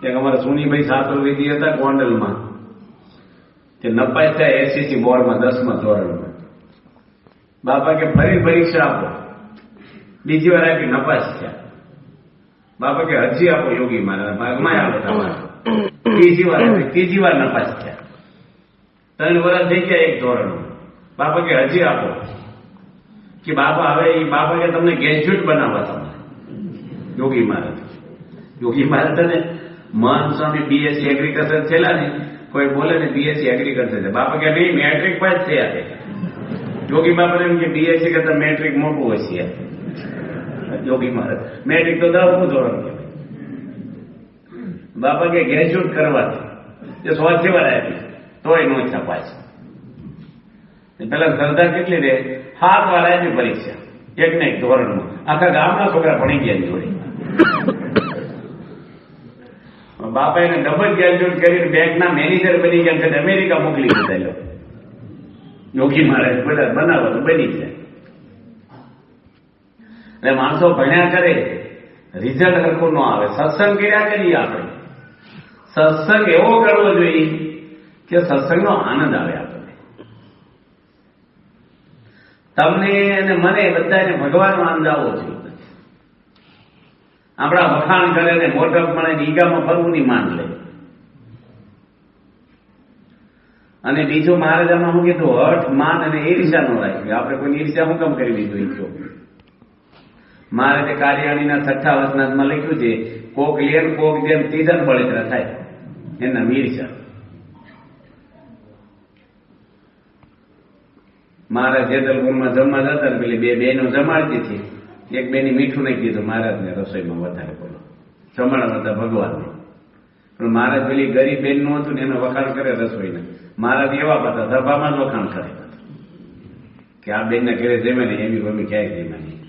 એક અમારા સુનીભાઈ સાતરવિધિ હતા ગોંડલમાં, તે નપાસ થયા એસએસસી બોર્ડમાં 10મા ધોરણમાં. બાપા કે ફરી પરીક્ષા આપો, બીજી વાર આપી, નપાસ થયા. બાપા કે હજી આપો યોગી મારા ભાગમાં આવે તમારે. બીજી વાર ત્રીજી વાર નપાસ થયા. 3 વર્ષ થઈ ગયા એક ધોરણ. બાપા કે હજી આપો. કે બાપા હવે એ બાપા કે તમને ગ્રેજ્યુએટ બનાવવા તમારે. યોગી મહારાજ ને મહંત સ્વામી બીએસસી એગ્રીકલ્ચર થયેલા ને કોઈ બોલે ને બીએસસી એગ્રીકલ્ચર છે. બાપા કે નહીં મેટ્રિક પાસ થયા છે. યોગી બાપા એમ કે બીએસસી કરતા મેટ્રિક મોટું હોય છે. યોગી મહારાજ મેટ્રિક તો 10મું ધોરણ કહેવાય. બાપા કે ગ્રેજ્યુએટ કરવાથી એ 100 વાર આપી તોય નો છપાય. પેલા સરદાર કેટલી રે 7 વાર આપી પરીક્ષા એક ને એક ધોરણમાં. આખા ગામના છોકરા ભણી ગયા જોડે. બાપા એને ડબલ ગ્રેજ્યુએટ કરીને બેંકના મેનેજર બની ગયા છે. અમેરિકા મોકલી દીધા. યોગી મહારાજ બધા બનાવવાનું બની જાય. એટલે માણસો ભણ્યા કરે રિઝલ્ટ સરખું ન આવે. સત્સંગ કર્યા કરીએ આપણે. સત્સંગ એવો કરવો જોઈએ કે સત્સંગનો આનંદ આવે આપણને. તમને અને મને બધાને ભગવાનનો આનંદ આવવો જોઈએ. આપણા વખાણ કરે ને મોટપ મળે ને ઈગામાં ફરવું ની માંડ લે. અને બીજું મહારાજામાં શું કીધું હઠ માન અને ઈર્ષા નો રાખ્યું. આપણે કોઈ ઈર્ષા શું કામ કરી દીધું ઈચ્છો. મહારાજે કાર્યાણીના 6 વચનામાં લખ્યું છે કોક લેન કોક જેમ તીજન બળતરા થાય એના ઈર્ષા. મહારાજ જેતલપુરમાં જમવા જતા પેલી 2 બહેનો જમાડતી હતી. એક બેની મીઠું નહીં કીધું મહારાજને રસોઈમાં વધારે બોલો જમાડવા હતા ભગવાનને. પણ મહારાજ પેલી ગરીબ બેન નું હતું ને એનો વખાણ કરે રસોઈને. મહારાજ એવા હતા સભામાં જ વખાણ કરે કે આ બેન ના ઘરે જમે ને એવી મમ્મી ક્યાંય જમે નહીં.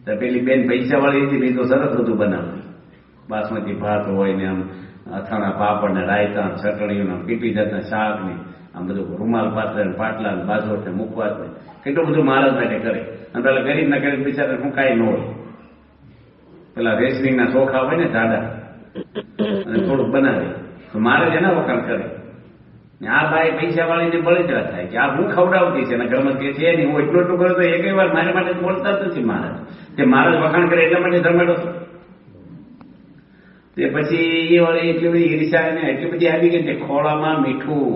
તો પેલી બેન પૈસા વાળી હતી તો સરસ બધું બનાવતી. બાસમતી ભાત હોય ને આમ અથાણા પાપડ ને રાયતા ચટણીઓ પીટી જાતના શાક ને આમ બધું રૂમાલ પાત્ર પાટલા બાજોટ ને મુખવાસ ને કેટલું બધું મહારાજ માટે કરે. અને પેલા ગરીબ ના ગરીબ બિચારા શું કાંઈ ન હોય. પેલા રેશનિંગ ના ચોખા હોય ને જાડા અને થોડુંક બનાવે તો મહારાજ એના વખાણ કરે. આ બાઈ પૈસા વાળીને બળતરા થાય કે આ હું ખવડાવતી છે અને ઘરમાં કે છે નહીં હું એટલું એટલું કરું તો એક વાર મારા માટે બોલતા જ નથી મહારાજ. તે મહારાજ વખાણ કરે એટલા માટે જમાડો છો. તે પછી એ વાળી એટલી બધી ઈર્ષા ને એટલી બધી આવી ગઈ કે ખોળામાં મીઠું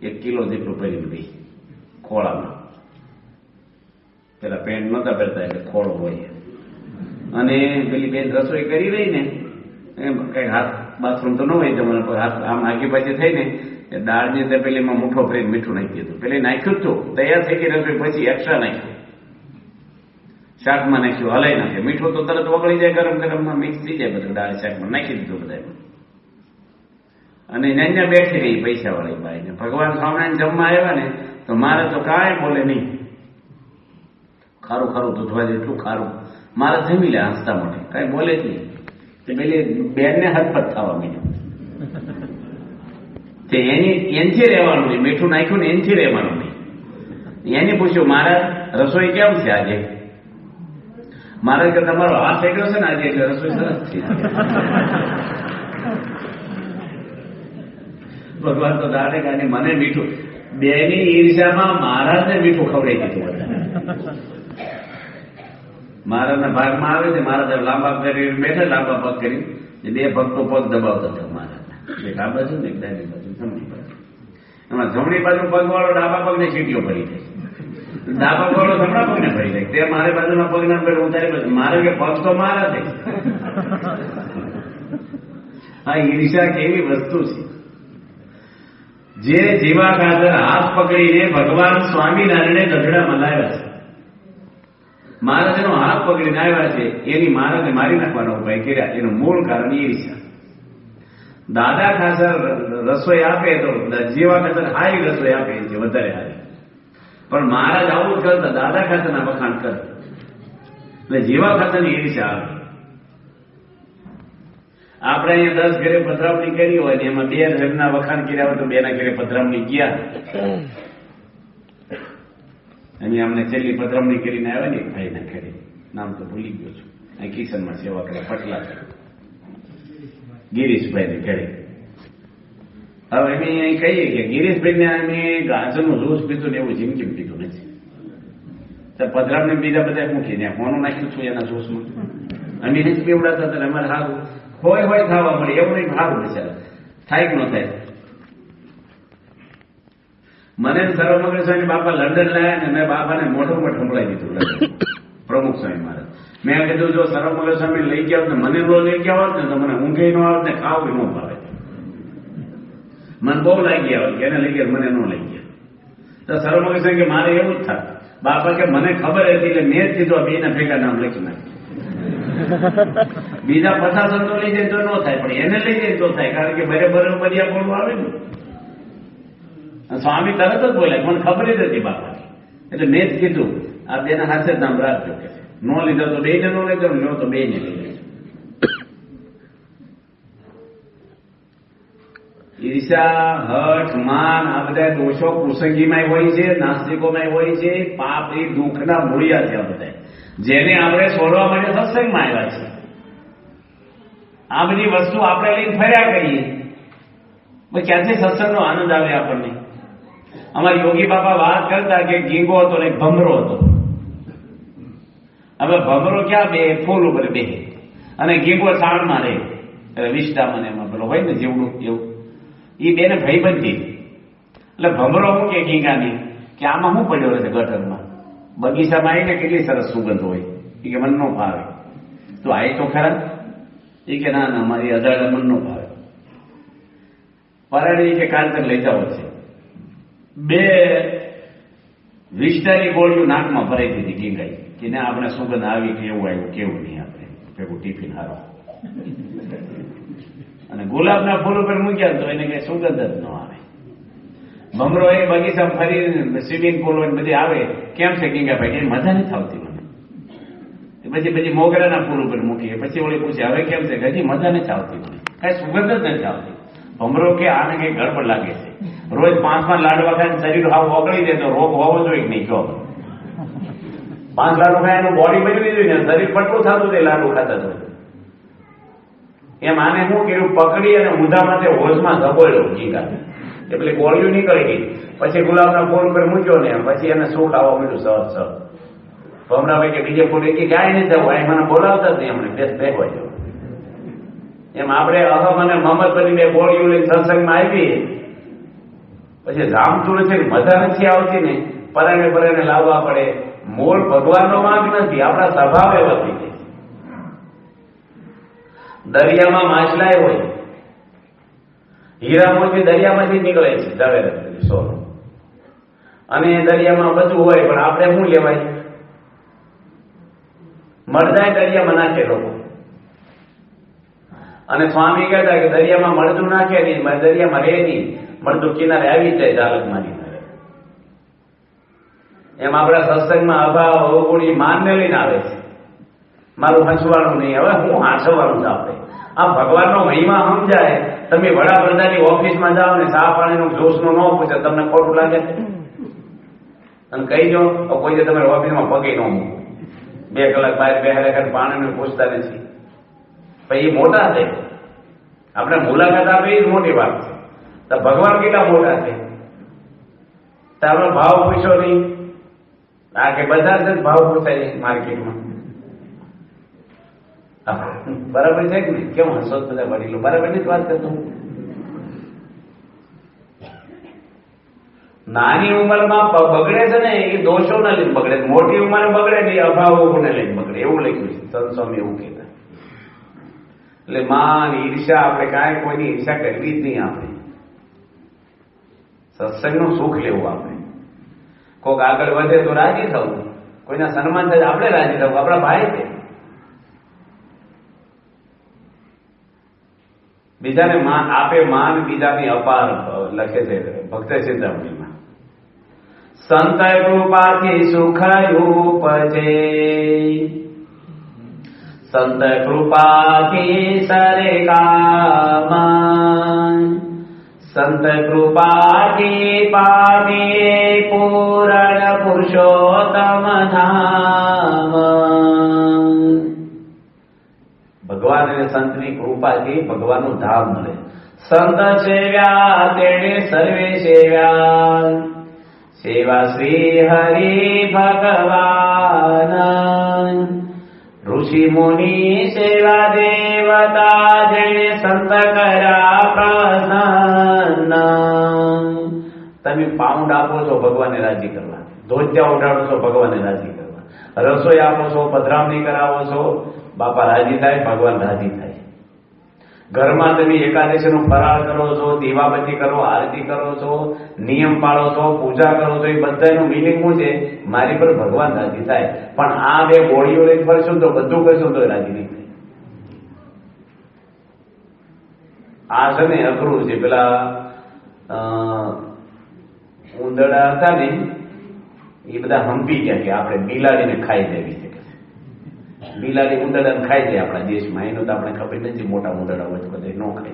1 કિલો જેટલું ભરીને ગઈ ખોળામાં. પેલા પેન્ટ નહોતા પહેરતા એટલે ખોળો હોય. અને પેલી બેન રસોઈ કરી રહી ને એમ કઈ હાથ બાથરૂમ તો ન હોય તમારા પર હાથ આમ આગી પાછી થઈ ને દાળની તપેલીમાં મુઠ્ઠો ભરીને મીઠું નાખી દીધું. પેલી નાખ્યું જ તો તૈયાર થઈ ગઈ રસોઈ પછી એક્સ્ટ્રા નાખ્યું. શાકમાં નાખ્યું હલાઈ નાખ્યું. મીઠું તો તરત ઓગળી જાય ગરમ ગરમમાં મિક્સ થઈ જાય બધું દાળ શાકમાં નાખી દીધું બધા. અને ત્યાં બેઠી રહી પૈસા વાળી બાઈ ને ભગવાન સ્વામિનારાયણ જમવા આવ્યા ને તો મારે તો કાંઈ બોલે નહીં. ખારું ખારું દૂધવા જેટલું ખારું મારે જમી લે હસતા મોટે કાંઈ બોલે જ નહીં. તે પેલી બેનને હદપત થવા માંડ્યું. તે એનથી રહેવાનું નહીં. મીઠું નાખ્યું ને એનથી રહેવાનું નહીં. એને પૂછ્યું મારા રસોઈ કેમ છે આજે. મારે કે તમારો હાથ થઈ ગયો છે ને આજે એટલે રસોઈ સરસ થઈ. ભગવાન તો દાડે ગાને મને મીઠું બેની ઈર્ષામાં મહારાજને મીઠું ખવડાવી દીધું. મહારાજના ભાગમાં આવે છે મહારાજ લાંબા કરી બેઠા લાંબા પગ કરી 2 ભક્તો પગ દબાવતા હતા મહારાજના. એક આ બાજુ ને એક ડાબી બાજુ જમણી બાજુ. એમાં જમણી બાજુ પગ વાળો ડાબા પગને સીટીઓ ભરી જાય. ડાબા વાળો જમણા પગને ભરી જાય. તે મારે બાજુના પગ ના ભરે હું તારી બાજુ મારે કે પગ તો મારા છે. આ ઈર્ષા કેવી વસ્તુ છે. જે જીવા ખાતર હાથ પકડીને ભગવાન સ્વામિનારાયણે ગઢડામાં લાવ્યા છે. મહારાજનો હાથ પકડીને આવ્યા છે એની મહારાજને મારી નાખવાનો ઉપાય કર્યા. એનું મૂળ કારણ ઈર્ષા. દાદા ખાતર રસોઈ આપે તો જીવા ખાતર હારી રસોઈ આપે છે વધારે હારી. પણ મહારાજ આવું જ કરતા દાદા ખાતરના વખાણ કરે એટલે જીવા ખાતરની ઈર્ષા આવે. આપણે અહીંયા 10 ઘરે પધરામણી કરી હોય ને એમાં 2 ઘરના વખાણ કર્યા હોય તો 2 ના ઘરે પધરામણી ગયા. અહીંયા અમને છેલ્લી પધરામણી કરીને આવ્યા ને એક ભાઈ ના ઘરે નામ તો ભૂલી ગયો છું. અહીં કિશનમાં સેવા કરે પટલા ગિરીશભાઈ ને ઘરે. હવે અમે અહીં કહીએ કે ગિરીશભાઈ ને અમે ગાજરનું જ્યુસ પીધું ને એવું જિંદગી પીધું નથી. તો પધરામણી બીજા બધા મૂકીને હોનું નાખ્યું છું એના જ્યુસમાં અમે નથી પીવડાતા. અમારે સારું હોય થવા મળે એવું નહીં સારું બિચારા થાય કે ન થાય? મને સર્વમંગલ સ્વામી બાપા લંડન લાયા ને મેં બાપાને મોઢું સંભળાવી દીધું લંડન પ્રમુખ સ્વામી મહારાજ. મેં કીધું જો સર્વમંગલ સ્વામી લઈ ગયા હોત ને મને નો લઈ ગયા હોત ને તો મને ઊંઘે ન આવત ને ખાવું ન ભાવે. મને બહુ લાગી આવે કે એને લઈ ગયા મને ન લઈ ગયા. તો સર્વમંગલ સ્વામી કે મારે એવું જ થાય. બાપા કે મને ખબર હતી એટલે મેં જ કીધું બે ના ભેગા નામ લખી નાખ્યું. બીજા 50 સંતો લઈ જાય તો ન થાય, પણ એને લઈ જાય તો થાય, કારણ કે બરાબર બરિયા બોલવું આવે ને. સ્વામી તરત જ બોલ્યા, મને ખબર જ હતી બાપાની, એટલે મેં જ કીધું આ બેના હાથે જ નામ રાખજો કે નો લીધો તો બે ને નો લીધો, નો તો બે ને લઈ લેજો. ઈર્ષા, હઠ, માન આ બધા દોષો કુસંગીમાં હોય છે, નાસ્તિકોમાં હોય છે. પાપ એ દુઃખના મૂળિયા છે આ બધા, જેને આપણે છોડવા માટે સત્સંગમાં આવ્યા છે. આ બધી વસ્તુ આપણે લઈને ફર્યા કરીએ, ક્યાંથી સત્સંગનો આનંદ આવે આપણને? અમારા યોગી બાપા વાત કરતા કે ગીંગો હતો ને ભમરો હતો. હવે ભમરો ક્યાં બે? ફૂલ ઉપર બે, અને ગીંગો સાણમાં રહે, વિષ્ટામાં એમાં પેલો હોય ને જેવડું એવું. એ બેને ભાઈબંધી. એટલે ભમરો શું કે ગીંગાની કે આમાં શું પડ્યો રહેશે ગટરમાં? બગીચામાં આવીને કેટલી સરસ સુગંધ હોય. એ કે મન નો ભાવે. તો આય તો ખરા? એ કે ના ના મારી અજાડા મન નો ભાવે. પરાળી કે કાંતર લઈ જાવ છે. બે વિષ્ટાની ગોળીઓ નાકમાં ભરાઈ દીધી ગીંગાઈ કે ના આપણે સુગંધ આવી કેવું આવ્યું કેવું નહીં, આપણે ભેગું ટિફિન હારો. અને ગુલાબના ફૂલ ઉપર મૂક્યા તો એને કઈ સુગંધ જ ન આવે. ભમરો એ બગીચામાં ફરી સ્વિમિંગ પુલ બધી આવે, કેમ છે ગીંગાભાઈ? કઈ મજા નથી આવતી મને. પછી મોગરાના ફૂલ ઉપર મૂકીએ, પછી ઓળી પૂછે હવે કેમ છે? હજી મજા નથી આવતી મને, કઈ સુગંધ જ નથી આવતી. ભમરો કે આને કઈ ગડબડ લાગે છે. રોજ 5 લાડવા ખાય શરીર હાવ ઓગળી દે તો રોગ હોવો જોઈએ કે નહીં? કહો 5 લાડુ ખાય એનું બોડી બનવી જોઈએ ને, શરીર પટલું થતું તે લાડુ ખાતા તો. એમ આને શું કર્યું? પકડી અને ઊંધા માટે હોશમાં ધબોળ્યો ગીગા, એટલે ગોળીઓ નીકળી ગઈ. પછી ગુલાબના ફૂલ ઉપર મૂક્યો ને પછી એને સુખ આવવા મળ્યું સહજ સહજ. ભમરાભાઈ કે બીજે ફૂલ કે ક્યાંય નહીં જવું, અહીં મને બોલાવતા જ નહીં, હમણાં બેસવા જવું. એમ આપણે અહમ અને મમત બનીને ગોળીઓ લઈને સત્સંગમાં આવી, પછી રામચૂળ છે મજા નથી આવતી ને, પરાણે લાવવા પડે. મૂળ ભગવાનનો વાંક નથી, આપણા સ્વભાવ એવા થઈ જાય. દરિયામાં માછલાય હોય, હીરા મોતી દરિયામાંથી નીકળે છે ઝવેરત સોનું, અને દરિયામાં બધું હોય, પણ આપણે શું લેવાય? મળદાય દરિયામાં નાખે લોકો. અને સ્વામી કહેતા કે દરિયામાં મળદું નાખે નહીં, દરિયામાં રહે નહીં, મળદું કિનારે આવી જાય ઝાલકમાં. એમ આપણા સત્સંગમાં અભાવ અવગુણી માનને લઈને આવે છે. મારું હસવાનું નહીં, હવે હું હાંસવાનું છે આપણે. આ ભગવાનનો મહિમા સમજાય. તમે વડાપ્રધાનની ઓફિસમાં જાઓ ને ચા પાણીનું જોશનું ન પૂછે, તમને ખોટું લાગે છે? અને કહી દો તો કોઈ તમારી ઓફિસમાં પગે ન મૂકો, 2 કલાક બહાર બેહારે કરે, પાણીનું પૂછતા નથી. પછી એ મોટા છે, આપણે મુલાકાત આપી એ જ મોટી વાત છે. તો ભગવાન કેટલા મોટા છે? તો આપણે ભાવ પૂછ્યો નહીં. આ કે બધા છે ભાવ પૂછાય માર્કેટમાં. બરાબર છે કે નહીં? કેમ હસો બધા વડીલો? બરાબર ની જ વાત કરતો. નાની ઉંમરમાં બગડે છે ને એ દોષોને લઈને બગડે, મોટી ઉંમરે બગડે ને એ અભાવોને લઈને બગડે, એવું લખ્યું છે. સંત સ્વામી એવું કહેતા. એટલે માન ઈર્ષા આપણે કાંઈ કોઈની ઈર્ષા કરવી જ નહીં. આપણે સત્સંગનું સુખ લેવું. આપણે કોઈક આગળ વધે તો રાજી થવું, કોઈના સન્માન થાય આપણે રાજી થવું, આપણા ભાઈ છે. બીજાને આપે માન બીજાની અપાર, લખે છે ભક્ત સિદ્ધામણીમાં. સંત કૃપાથી સુખ ઉપજે, સંત કૃપાથી સરે કામ, સંત કૃપાથી પામે પૂરણ પુરુષોત્તમ ધામ. ભગવાન અને સંતની કૃપાથી ભગવાનનું ધામ મળે. સંત સેવ્યા તેણે સર્વે સેવ્યા, સેવા શ્રી હરિ ભગવાન. ઋષિ મુનિ સેવા દેવતા જેણે સંત કર્યા પ્રસન્ન. તમે પાઉન્ડ આપો છો ભગવાનને રાજી કરવા, ધોતિયા ઉડાડો છો ભગવાનને રાજી કરવા, રસોઈ આપો છો, પધરામણી કરાવો છો, બાપા રાજી થાય, ભગવાન રાજી થાય. ઘરમાં તમે એકાદશીનો ફરાળ કરો છો, દીવાબત્તી કરો, આરતી કરો છો, નિયમ પાળો છો, પૂજા કરો છો, એ બધાનું મિનિંગ શું છે? મારી પર ભગવાન રાજી થાય. પણ આ બે ગોળીઓ લઈને ફરશું તો બધું કરશું તો રાજી નહીં થાય. આ છે ને અઘરું છે. પેલા ઉંદરડા હતા ને એ બધા હંપી ગયા કે આપણે બિલાડીને ખાઈ દેવી છે. બિલાડી ઉંદરડાને ખાઈ જાય આપણા દેશમાં. એનું તો આપણે ખબર નથી. મોટા ઉંદરડા હોય તો બધા ન ખાય.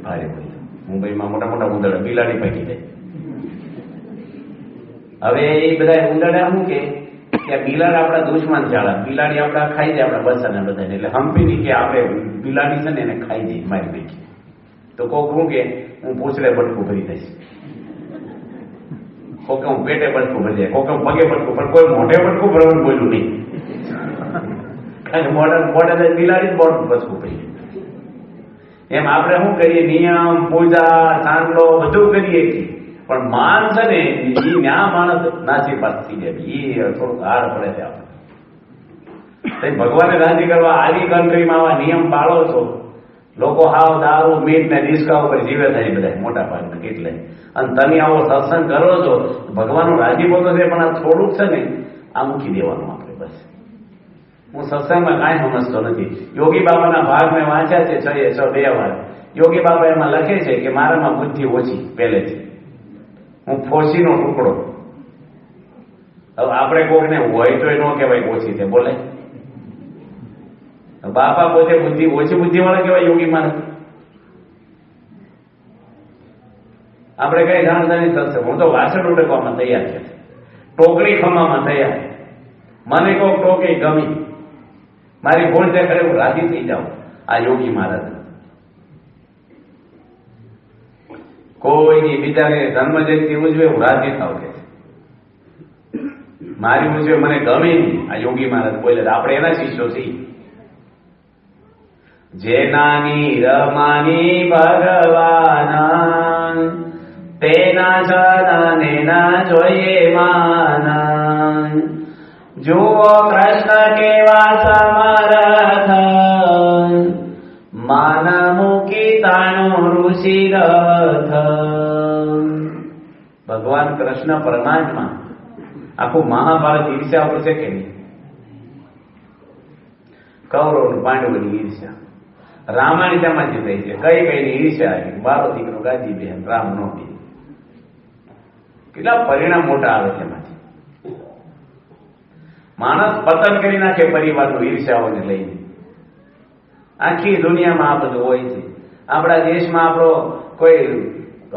ભારે હોય મુંબઈમાં મોટા મોટા ઉંદરડા બિલાડી પકી જાય. હવે એ બધા ઉંદરડા શું કે બિલાડ આપણા દુશ્મન છે, બિલાડી આપડા ખાઈ જાય આપણા બચ્ચાને બધાને. એટલે હંપી ની કે આપણે બિલાડી છે ને એને ખાઈ જાય મારી પૈકી. તો કોક શું કે હું પૂછડે બટકું ભરી દઈશ, કોકે હું પેટે બટકું ભરી જાય, કોકે પગે બટકું, પણ કોઈ મોઢે બટકું ભરવાનું બોલ્યું નહીં. મોઢે બિલાડી મોઢું બચકું ભરી. એમ આપણે શું કરીએ? નિયમ, પૂજા, ચાંદલો બધું કરીએ, પણ માન છે ને એ ના માણસ નાસી પાસ થઈ જાય. એ થોડુંક હાર પડે છે આપણે. ભગવાનને રાજી કરવા આવી કન્ટ્રીમાં આવા નિયમ પાળો છો. લોકો હાવ દારૂ, મીઠ ને ડિસ્કા ઉપર જીવે થાય બધા મોટા ભાગના. એટલે અને તમે આવો સત્સંગ કરો છો, ભગવાનનો રાજીપો તો છે, પણ આ થોડુંક છે ને આ મૂકી દેવાનું આપણે. બસ હું સત્સંગમાં કાંઈ સમજતો નથી. યોગી બાબાના ભાગ મેં વાંચ્યા છે 6 વાર. યોગી બાબા એમાં લખે છે કે મારામાં બુદ્ધિ ઓછી પહેલેથી, હું ફોસીનો ટુકડો. હવે આપણે કોઈને હોય તો એ ન કહેવાય ઓછી છે, બોલે. બાપા પોતે બુદ્ધિ ઓછી બુદ્ધિ વાળા કહેવાય યોગી માણસ. આપણે કઈ જાણતા નહીં સત્સંગ. હું તો વાસણ ઉટકવામાં તૈયાર છે, ટોકરી ખમામાં તૈયાર. મને કોક ટોકી ગમી, મારી ભૂલ દેખાડે હું રાજી થઈ જાઉં. આ યોગી મહારાજ કોઈની બીજાને જન્મ જયંતિ ઉજવે હું રાજી થાવ કે મારી ઉજવે મને ગમે નહીં. આ યોગી મહારાજ બોલે. આપણે એના શિષ્યો છીએ. જેનાની રમાની ભગવાન તેના જનને ના જોઈએ માન. જુઓ કૃષ્ણ કેવા સમર્થ, માન મૂકી તાણું ઋષિ રથ. ભગવાન કૃષ્ણ પરમાત્મા આખું મહાભારત ઈર્ષ્યા ઉપર છે કે નહીં? કૌરવ પાંડવોની ઈર્ષ્યા રામાયણ તેમાંથી થઈ છે. કઈ કઈની ઈર્ષ્યા આવી? બારો દીકરો ગાદી બેન, રામ નો બી. કેટલા પરિણામ મોટા આવે છે એમાંથી. માણસ પતન કરી નાખે પરિવારનું ઈર્ષ્યાઓને લઈને. આખી દુનિયામાં આ બધું હોય છે. આપણા દેશમાં આપણો કોઈ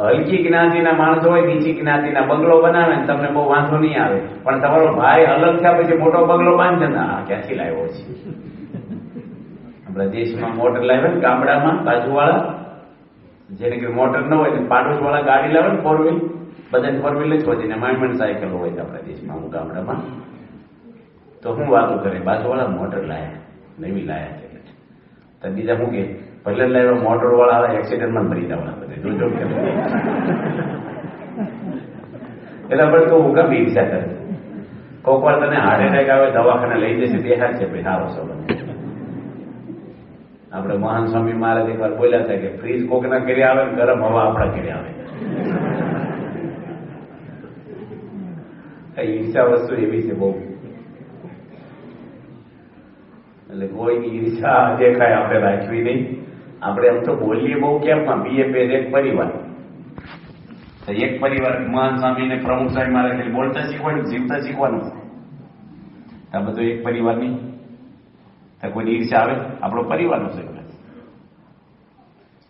હલકી જ્ઞાતિના માણસો હોય, નીચી જ્ઞાતિના બંગલો બનાવે ને તમને બહુ વાંધો નહીં આવે, પણ તમારો ભાઈ અલગ થયા પછી મોટો બંગલો બાંધે ને આ ક્યાંથી લાવ્યો છે? આપણા દેશમાં મોટર લાવે ને ગામડામાં બાજુવાળા, જેને કે મોટર ન હોય ને પાડોશ વાળા ગાડી લાવે ને 4 વ્હીલ, બધાને 4 વ્હીલ જ હોય ને માંડ સાયકલ હોય છે આપણા દેશમાં. અમુક ગામડામાં તો હું વાતો કરે, બાજુવાળા મોટર લાયા, નવી લાયા છે. તો બીજા શું કે પહેલે લાવ્યા મોટર વાળા એક્સિડન્ટમાં મરી જવાના બધે જોજો. એટલે પણ તું ગમે ઈર્ષા કરે. કોક વાર તને હાર્ટ એટેક આવે, દવાખાને લઈ જશે, બેહાર છે ભાઈ સારો સંબંધ. આપણે મહાન સ્વામી મહારાજ એક વાર બોલ્યા હતા કે ફ્રીજ કોકના ઘરે આવે ને ગરમ હવા આપણા ઘરે આવે. ઈર્ષા વસ્તુ એવી છે બહુ. એટલે કોઈની ઈર્ષા દેખાય આપણે રાખવી નહીં. આપણે એમ તો બોલીએ બહુ કેમ્પમાં BFA એક પરિવાર, એક પરિવાર મહાન સ્વામી ને પ્રમુખ સ્વામી મારે બોલતા શીખવાનું, જીવતા શીખવાનું. આ બધું એક પરિવાર નહીં. કોઈની ઈર્ષા આવે? આપણો પરિવારનો છે.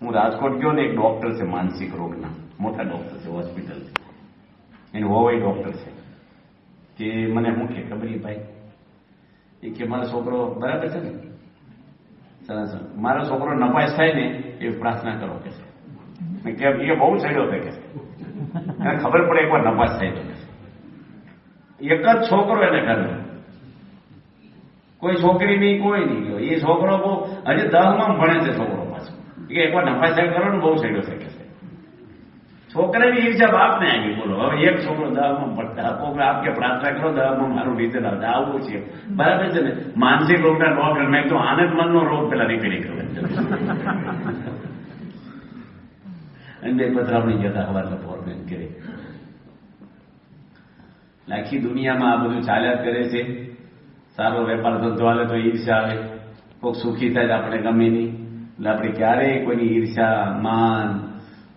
હું રાજકોટ ગયો ને, એક ડોક્ટર છે માનસિક રોગના, મોટા ડોક્ટર છે, હોસ્પિટલ એનું હોવાઈ ડોક્ટર છે. કે મને શું કે ખબર ભાઈ, એ કે મારો છોકરો બરાબર છે ને, સરસ, મારો છોકરો નપાસ થાય ને એ પ્રાર્થના કરો કે છે. એ બહુ ચડ્યો કે એને ખબર પડે એકવાર નપાસ થાય તો એક જ છોકરો એને કર્યો. કોઈ છોકરી નહીં, કોઈ નહીં. લો એ છોકરો બહુ હજી 10માં ભણે છે છોકરો પાછો. કે એકવાર નફાચાર કરો ને બહુ સહેલો શકે છે. છોકરાની ઈર્ષા બાપને આવી. બોલો હવે એક છોકરો 10માં ભણતા આપો આપ કે પ્રાર્થના કરો 10માં મારું રીતે આવતા આવું છે. બરાબર છે ને? માનસિક રોગના રોગ મેં તો આનંદ મનનો રોગ પેલા રિપેરિંગ કરો અને બે પથરામણી જતા હવારના ફોરમેન કરે. આખી દુનિયામાં આ બધું ચાલ્યા કરે છે. સારો વેપાર ધંધો હાલે તો ઈર્ષા આવે, કોઈક સુખી થાય આપણે ગમે નહીં. એટલે આપણે ક્યારેય કોઈની ઈર્ષા, માન,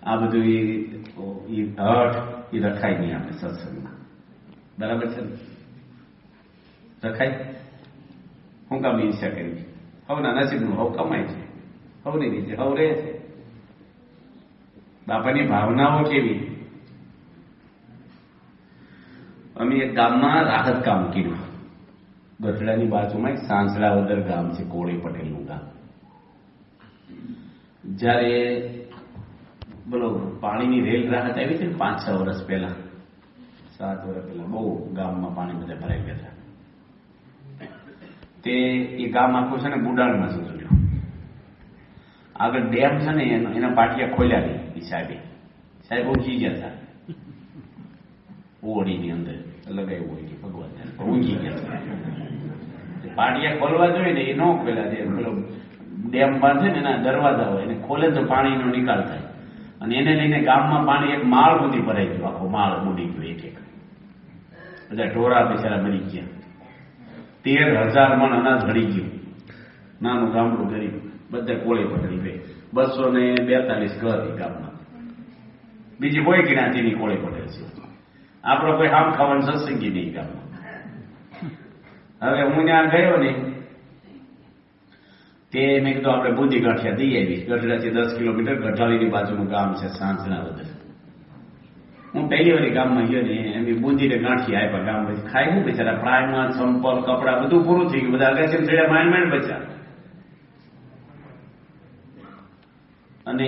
આ બધું હઠ એ રખાય નહીં આપણે સત્સંગમાં. બરાબર છે ને? રખાય. હું કામ ઈર્ષા કરી? હવના નસીબનું હવ કમાય છે, હવની રીતે હવ રહે છે. બાપાની ભાવનાઓ કેવી? અમે એક ગામમાં રાહત કામ કર્યું. ગઢડાની બાજુમાં એક સાંસળાવદર ગામ છે, કોળી પટેલનું ગામ. જયારે બોલો પાણીની રેલ રાહત આવી હતી ને 5-6 વર્ષ પહેલા, 7 વર્ષ પહેલા, બહુ ગામમાં પાણી બધા ભરાઈ ગયા હતા. તે એ ગામ આખું છે ને બુડાણમાં જતું રહ્યું. આગળ ડેમ છે ને એના પાટિયા ખોલ્યા નહીં. સાહેબ ઊંઘી ગયા હતા ઓળીની અંદર લગાવ્યું હોય ભગવાન, ઊંઘી ગયા હતા. પાટિયા ખોલવા જોઈએ ને એ ન ખોલ્યા. પેલો ડેમ બાંધે ને એના દરવાજા હોય એને ખોલે તો પાણીનો નિકાલ થાય. અને એને લઈને ગામમાં પાણી એક માળ સુધી ભરાઈ ગયું. આખો માળ બુડી ગયો. એક બધા ઢોરા બિચારા મરી ગયા. 13,000 મણ અનાજ ભરી ગયું. નાનું ગામડું ગરીબ, બધા કોળી પટેલ ગઈ. 242 ઘર એ ગામમાં. બીજી કોઈ જ્ઞાતિની કોળી પટેલ છે. આપણો કોઈ હામ ખાવાનું સત્સંગી નહીં ગામમાં. હવે હું ત્યાં ગયો ને તે મેં કીધું આપણે બુંદી ગાંઠિયા દઈ આવી. ગઢડાથી 10 કિલોમીટર ગઢાળીની બાજુનું ગામ છે સાંસણાવદર. હું પહેલી વાર ગામમાં ગયો ને એમ બુંદીને ગાંઠિયા આપ્યા. ગામ પછી ખાય હું બિચારા પ્રાયમાં સંપલ કપડા બધું પૂરું થઈ ગયું. બધા અગાસી ચડ્યા, માંડ બચ્યા. અને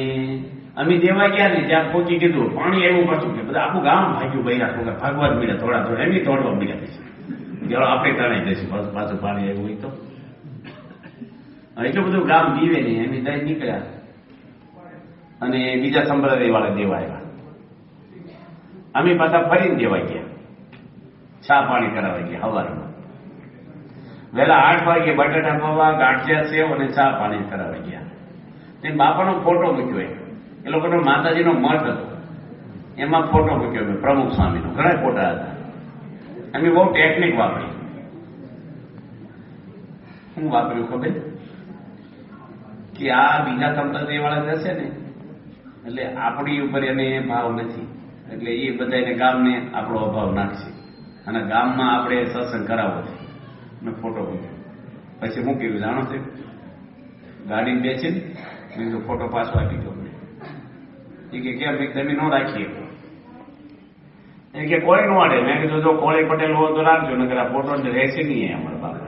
અમે દેવા ગયા ને ત્યાં પહોંચી કીધું પાણી એવું પાછું કે બધા આખું ગામ ભાગ્યું. બૈરા છોકરા ભાગવા જ મળ્યા. થોડા એમ તોડવા મળ્યા. પછી આપણે તણાઈ જઈશું પાછું પાણી એવું હોય તો. એટલું બધું ગામ પીવે નહીં. એમ દઈ નીકળ્યા અને બીજા સંભળાવી વાળા દેવા આવ્યા. અમે પાછા ફરીને દેવા ગયા. ચા પાણી કરાવવા ગયા સવારમાં વહેલા 8 વાગે. બટાટા પૌવા, ગાંઠિયા, સેવ અને ચા પાણી કરાવવા ગયા. તે બાપાનો ફોટો મૂક્યો. એ લોકોનો માતાજીનો મઠ હતો, એમાં ફોટો મૂક્યો મેં પ્રમુખ સ્વામીનો. ઘણા ફોટા હતા. અમે બહુ ટેકનિક વાપરી. શું વાપર્યું ખબર? કે આ બીજા સંપ્રદાય વાળા જશે ને એટલે આપણી ઉપર એને ભાવ નથી. એટલે એ બધા ગામને આપણો અભાવ નાખશે અને ગામમાં આપણે સત્સંગ કરાવવો છે. મેં ફોટો મૂક્યો. પછી હું કેવું જાણો છો? ગાડી બેસીને મેં તો ફોટો પાછો આપી દો. એ કે કેમ તમે ન રાખીએ? એ કે કોઈ ન વાડે. મેં કીધું જો કોળી પટેલ હો તો રાખજો, નકર આ ફોટો રહેશે નહીં અમારા બાપ.